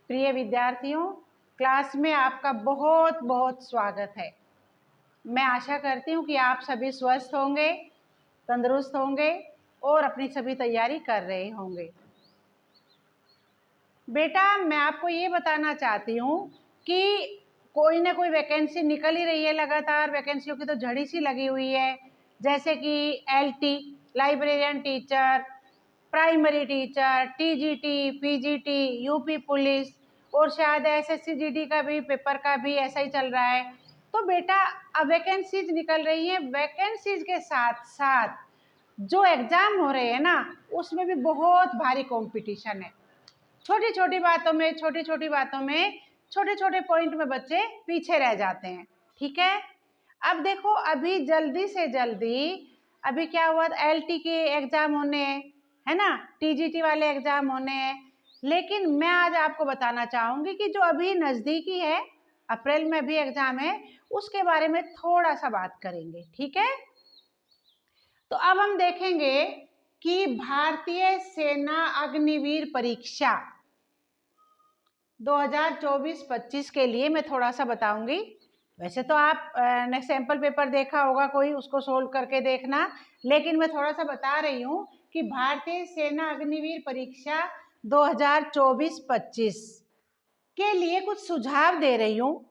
प्रिय विद्यार्थियों, क्लास में आपका बहुत बहुत स्वागत है। मैं आशा करती हूँ कि आप सभी स्वस्थ होंगे, तंदुरुस्त होंगे और अपनी सभी तैयारी कर रहे होंगे। बेटा, मैं आपको ये बताना चाहती हूँ कि कोई ना कोई वैकेंसी निकल ही रही है, लगातार वैकेंसियों की तो झड़ी सी लगी हुई है। जैसे कि LT librarian teacher, primary teacher, TGT, PGT, UP police और शायद SSC GD का भी पेपर का भी ऐसा ही चल रहा है। तो बेटा, अब वैकेंसीज निकल रही हैं, वैकेंसीज के साथ साथ जो एग्ज़ाम हो रहे हैं ना, उसमें भी बहुत भारी कंपटीशन है। छोटी छोटी बातों में छोटे छोटे पॉइंट में बच्चे पीछे रह जाते हैं। ठीक है, अब देखो, अभी जल्दी से जल्दी अभी क्या हुआ, LT के एग्ज़ाम होने हैं, है ना, TGT वाले एग्ज़ाम होने हैं। लेकिन मैं आज आपको बताना चाहूँगी कि जो अभी नज़दीकी है, अप्रैल में भी एग्ज़ाम है, उसके बारे में थोड़ा सा बात करेंगे। ठीक है, तो अब हम देखेंगे कि भारतीय सेना अग्निवीर परीक्षा 2024-25 के लिए मैं थोड़ा सा बताऊंगी। वैसे तो आप ने सैम्पल पेपर देखा होगा, कोई उसको सोल्व करके देखना, लेकिन मैं थोड़ा सा बता रही हूँ कि भारतीय सेना अग्निवीर परीक्षा 2024-25 के लिए कुछ सुझाव दे रही हूँ।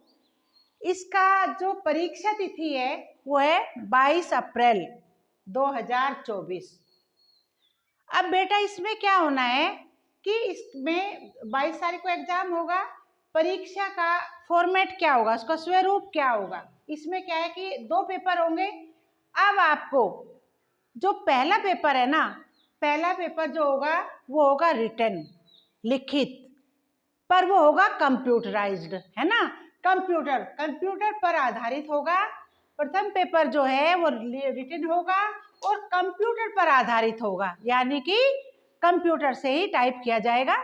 इसका जो परीक्षा तिथि है वो है 22 अप्रैल 2024। अब बेटा, इसमें क्या होना है कि इसमें 22 तारीख को एग्जाम होगा। परीक्षा का फॉर्मेट क्या होगा, उसका स्वरूप क्या होगा, इसमें क्या है कि 2 पेपर होंगे। अब आपको जो पहला पेपर है ना, पहला पेपर जो होगा वो होगा रिटन, लिखित, पर वो होगा कंप्यूटराइज्ड, है ना, कंप्यूटर पर आधारित होगा। प्रथम पेपर जो है वो रिटन होगा और कंप्यूटर पर आधारित होगा, यानी कि कंप्यूटर से ही टाइप किया जाएगा।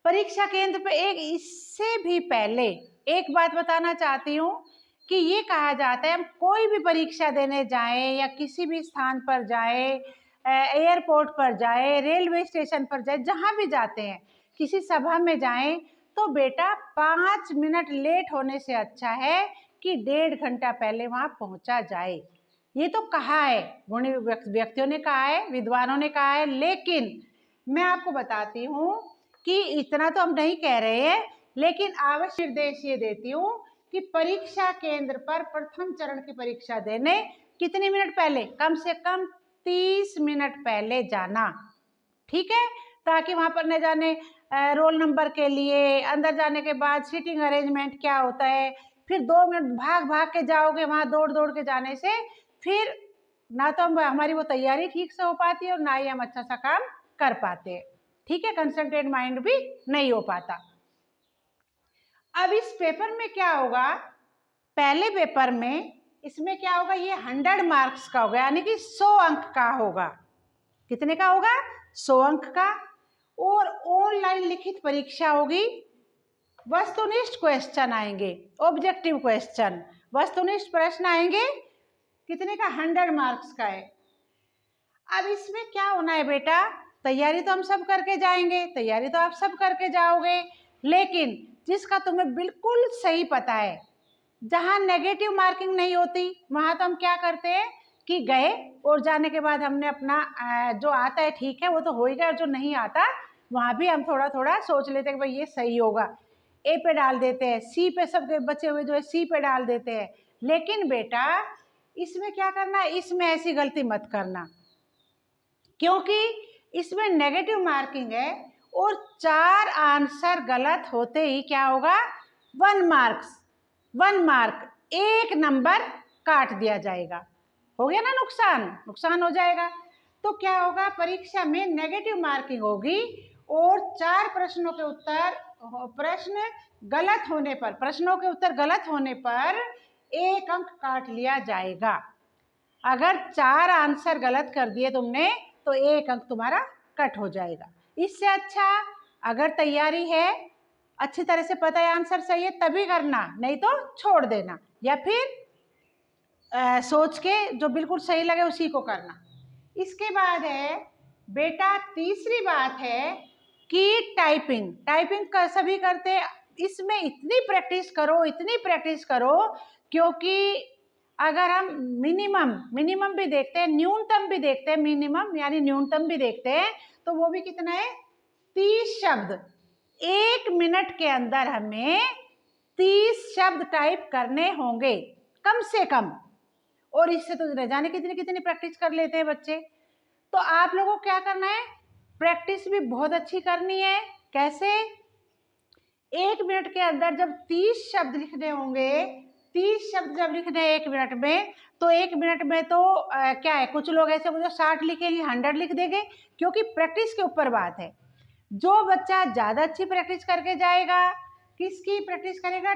परीक्षा केंद्र पे इससे भी पहले एक बात बताना चाहती हूँ कि ये कहा जाता है, हम कोई भी परीक्षा देने जाएं या किसी भी स्थान पर जाएं, एयरपोर्ट पर जाएं, रेलवे स्टेशन पर जाएं, जहाँ भी जाते हैं, किसी सभा में जाएं, तो बेटा 5 मिनट लेट होने से अच्छा है कि 1.5 घंटा पहले वहाँ पहुँचा जाए। ये तो कहा है, गुणी व्यक्तियों ने कहा है, विद्वानों ने कहा है, लेकिन मैं आपको बताती हूँ कि इतना तो हम नहीं कह रहे हैं, लेकिन आवश्यक निर्देश ये देती हूँ कि परीक्षा केंद्र पर प्रथम चरण की परीक्षा देने कितने मिनट पहले, कम से कम 30 मिनट पहले जाना। ठीक है, ताकि वहां पर न जाने रोल नंबर के लिए अंदर जाने के बाद सीटिंग अरेंजमेंट क्या होता है, फिर 2 मिनट भाग भाग के जाओगे, वहां दौड़ दौड़ के जाने से फिर ना तो हमारी वो तैयारी ठीक से हो पाती है और ना ही हम अच्छा सा काम कर पाते हैं। ठीक है, कंसंट्रेट माइंड भी नहीं हो पाता। अब इस पेपर में क्या होगा, पहले पेपर में इसमें क्या होगा, ये 100 मार्क्स का होगा, यानी कि 100 अंक का होगा। कितने का होगा, 100 अंक का। और ऑनलाइन लिखित परीक्षा होगी, वस्तुनिष्ठ क्वेश्चन आएंगे, ऑब्जेक्टिव क्वेश्चन, वस्तुनिष्ठ प्रश्न आएंगे, कितने का, 100 मार्क्स का है। अब इसमें क्या होना है बेटा, तैयारी तो हम सब करके जाएंगे, तैयारी तो आप सब करके जाओगे, लेकिन जिसका तुम्हें बिल्कुल सही पता है, जहाँ नेगेटिव मार्किंग नहीं होती, वहाँ तो हम क्या करते हैं कि गए और जाने के बाद हमने अपना जो आता है ठीक है वो तो हो ही गया, और जो नहीं आता वहाँ भी हम थोड़ा थोड़ा सोच लेते हैं कि भाई ये सही होगा, A पे डाल देते हैं, C पे, सब बचे हुए जो है C पे डाल देते हैं। लेकिन बेटा, इसमें क्या करना, इसमें ऐसी गलती मत करना, क्योंकि इसमें नेगेटिव मार्किंग है और 4 आंसर गलत होते ही क्या होगा, 1 मार्क, 1 नंबर काट दिया जाएगा। हो गया ना, नुकसान हो जाएगा। तो क्या होगा, परीक्षा में नेगेटिव मार्किंग होगी और 4 प्रश्नों के उत्तर गलत होने पर 1 अंक काट लिया जाएगा। अगर 4 आंसर गलत कर दिए तुमने तो 1 अंक तुम्हारा कट हो जाएगा। इससे अच्छा अगर तैयारी है, अच्छी तरह से पता है आंसर सही है, तभी करना, नहीं तो छोड़ देना, या फिर सोच के जो बिल्कुल सही लगे उसी को करना। इसके बाद है बेटा, तीसरी बात है कि टाइपिंग कर सभी करते हैं, इसमें इतनी प्रैक्टिस करो क्योंकि अगर हम मिनिमम भी देखते हैं, न्यूनतम भी देखते हैं, मिनिमम यानी न्यूनतम भी देखते हैं, तो वो भी कितना है 30 शब्द। 1 मिनट के अंदर हमें 30 शब्द टाइप करने होंगे कम से कम, और इससे तो न जाने कितनी कितनी प्रैक्टिस कर लेते हैं बच्चे। तो आप लोगों को क्या करना है, प्रैक्टिस भी बहुत अच्छी करनी है। कैसे? 1 मिनट के अंदर जब 30 शब्द लिखने होंगे, 30 शब्द जब लिखने हैं 1 मिनट में, तो 1 मिनट में तो क्या है, कुछ लोग ऐसे जो 60 लिखेंगे, 100 लिख देंगे, क्योंकि प्रैक्टिस के ऊपर बात है। जो बच्चा ज़्यादा अच्छी प्रैक्टिस करके जाएगा, किसकी प्रैक्टिस करेगा?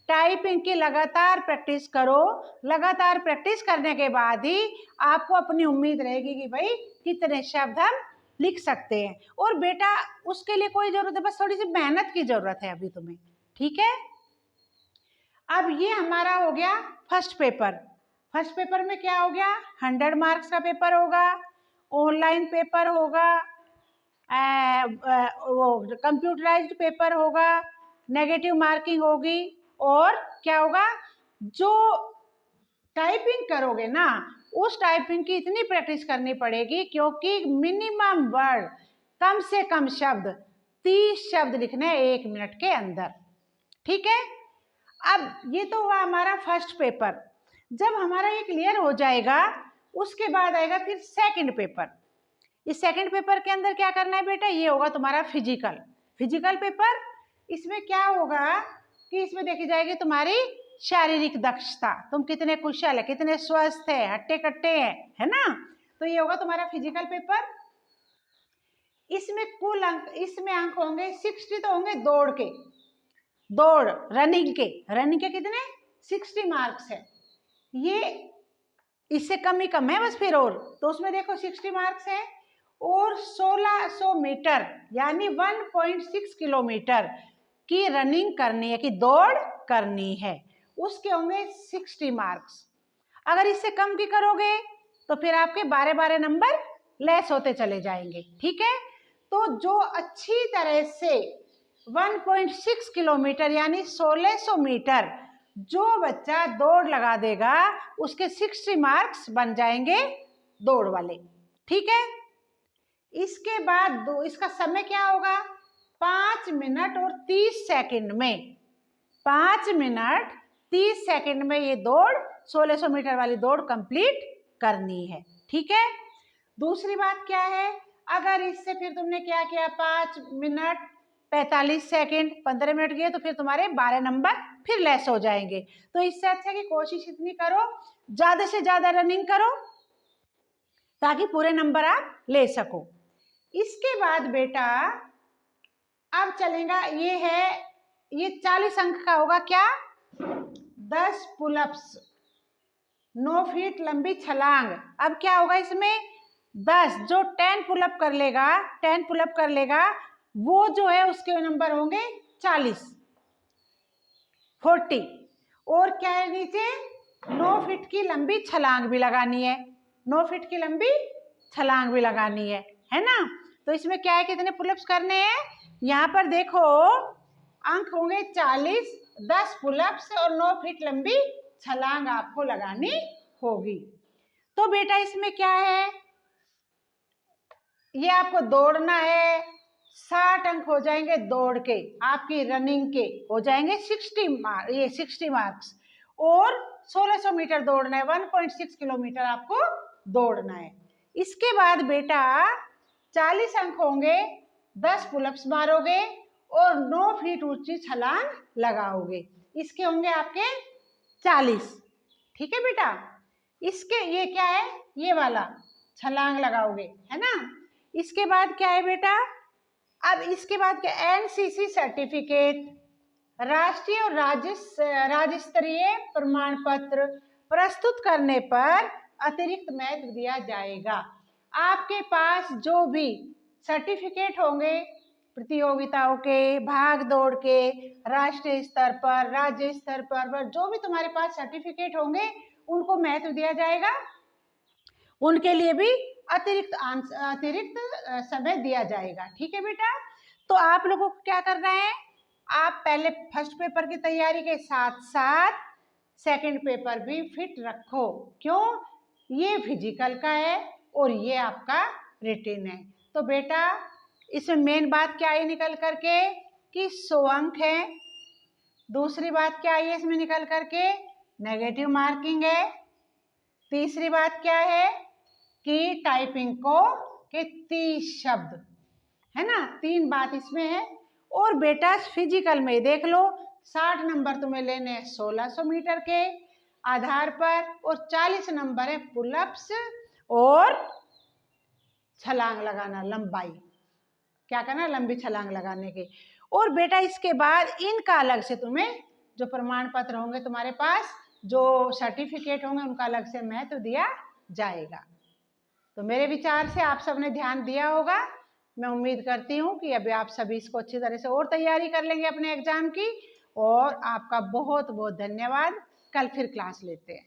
टाइपिंग की लगातार प्रैक्टिस करो। लगातार प्रैक्टिस करने के बाद ही आपको अपनी उम्मीद रहेगी कि भाई कितने शब्द हम लिख सकते हैं। और बेटा उसके लिए कोई जरूरत है, बस थोड़ी सी मेहनत की जरूरत है अभी तुम्हें, ठीक है। अब ये हमारा हो गया फर्स्ट पेपर में क्या हो गया, 100 मार्क्स का पेपर होगा, ऑनलाइन पेपर होगा, वो कंप्यूटराइज्ड पेपर होगा, नेगेटिव मार्किंग होगी, और क्या होगा, जो टाइपिंग करोगे ना, उस टाइपिंग की इतनी प्रैक्टिस करनी पड़ेगी क्योंकि मिनिमम वर्ड, कम से कम शब्द 30 शब्द लिखने 1 मिनट के अंदर, ठीक है। अब ये तो हुआ हमारा फर्स्ट पेपर। जब हमारा ये क्लियर हो जाएगा, उसके बाद आएगा फिर सेकंड पेपर। इस सेकंड पेपर के अंदर क्या करना है बेटा, ये होगा तुम्हारा फिजिकल पेपर। इसमें क्या होगा कि इसमें देखी जाएगी तुम्हारी शारीरिक दक्षता, तुम कितने कुशल है, कितने स्वस्थ है, हट्टे कट्टे है ना। तो ये होगा तुम्हारा फिजिकल पेपर। इसमें कुल अंक, इसमें अंक होंगे 60 तो होंगे रनिंग के कितने 60 मार्क्स है। ये इससे कम ही कम है बस फिर, और तो उसमें देखो 60 मार्क्स है। और 1600 मीटर यानी 1.6 किलोमीटर की रनिंग करनी है, कि दौड़ करनी है, उसके होंगे 60 मार्क्स। अगर इससे कम की करोगे तो फिर आपके 12 नंबर लेस होते चले जाएंगे, ठीक है। तो जो अच्छी तरह से 1.6 किलोमीटर यानी 1600 मीटर जो बच्चा दौड़ लगा देगा, उसके 60 मार्क्स बन जाएंगे दौड़ वाले, ठीक है। इसके बाद इसका समय क्या होगा, 5 मिनट और 30 सेकंड में, 5 मिनट 30 सेकंड में ये दौड़ 1600 मीटर वाली दौड़ कंप्लीट करनी है, ठीक है। दूसरी बात क्या है, अगर इससे फिर तुमने क्या किया, 5 मिनट 45 सेकंड 15 मिनट गए, तो फिर तुम्हारे 12 नंबर फिर लेस हो जाएंगे। तो इससे अच्छा कि कोशिश इतनी करो, ज्यादा से ज्यादा रनिंग करो ताकि पूरे नंबर आप ले सको। इसके बाद बेटा अब चलेगा, ये 40 अंक का होगा क्या, 10 पुलअप्स, 9 फीट लंबी छलांग। अब क्या होगा इसमें, 10 जो 10 पुलअप कर लेगा वो जो है उसके नंबर होंगे 40। और क्या है नीचे, 9 फीट की लंबी छलांग भी लगानी है, 9 फीट की लंबी छलांग भी लगानी है ना। तो इसमें क्या है, कितने पुलअप्स करने हैं, यहाँ पर देखो अंक होंगे 40, 10 पुलअप्स और 9 फीट लंबी छलांग आपको लगानी होगी। तो बेटा इसमें क्या है, ये आपको दौड़ना है, 60 अंक हो जाएंगे दौड़ के, आपकी रनिंग के हो जाएंगे 60 मार्क्स, और 1600 मीटर दौड़ना है, 1.6 किलोमीटर आपको दौड़ना है। इसके बाद बेटा 40 अंक होंगे, 10 पुलअप्स मारोगे और 9 फीट ऊंची छलांग लगाओगे, इसके होंगे आपके 40, ठीक है बेटा। इसके ये क्या है, ये वाला छलांग लगाओगे, है ना। इसके बाद क्या है बेटा, अब इसके बाद क्या, एनसीसी सर्टिफिकेट, राष्ट्रीय और राज्य स्तरीय प्रमाण पत्र प्रस्तुत करने पर अतिरिक्त महत्व दिया जाएगा। आपके पास जो भी सर्टिफिकेट होंगे प्रतियोगिताओं के, भाग दौड़ के, राष्ट्रीय स्तर पर, राज्य स्तर पर जो भी तुम्हारे पास सर्टिफिकेट होंगे उनको महत्व दिया जाएगा, उनके लिए भी अतिरिक्त समय दिया जाएगा। ठीक है बेटा, तो आप लोगों को क्या करना है, आप पहले फर्स्ट पेपर की तैयारी के साथ साथ सेकंड पेपर भी फिट रखो। क्यों, ये फिजिकल का है और ये आपका रिटेन है। तो बेटा इसमें मेन बात क्या आई निकल करके कि 100 अंक है। दूसरी बात क्या आई है इसमें निकल करके, नेगेटिव मार्किंग है। तीसरी बात क्या है कि टाइपिंग को के 30 शब्द है ना, 3 बात इसमें है। और बेटा फिजिकल में देख लो 60 नंबर तुम्हें लेने हैं 1600 मीटर के आधार पर और 40 नंबर है पुलअप्स और छलांग लगाना, लंबाई क्या करना, लंबी छलांग लगाने की। और बेटा इसके बाद इनका अलग से तुम्हें जो प्रमाण पत्र होंगे तुम्हारे पास, जो सर्टिफिकेट होंगे उनका अलग से महत्व दिया जाएगा। तो मेरे विचार से आप सबने ध्यान दिया होगा। मैं उम्मीद करती हूँ कि अभी आप सभी इसको अच्छी तरह से और तैयारी कर लेंगे अपने एग्जाम की। और आपका बहुत बहुत धन्यवाद। कल फिर क्लास लेते हैं।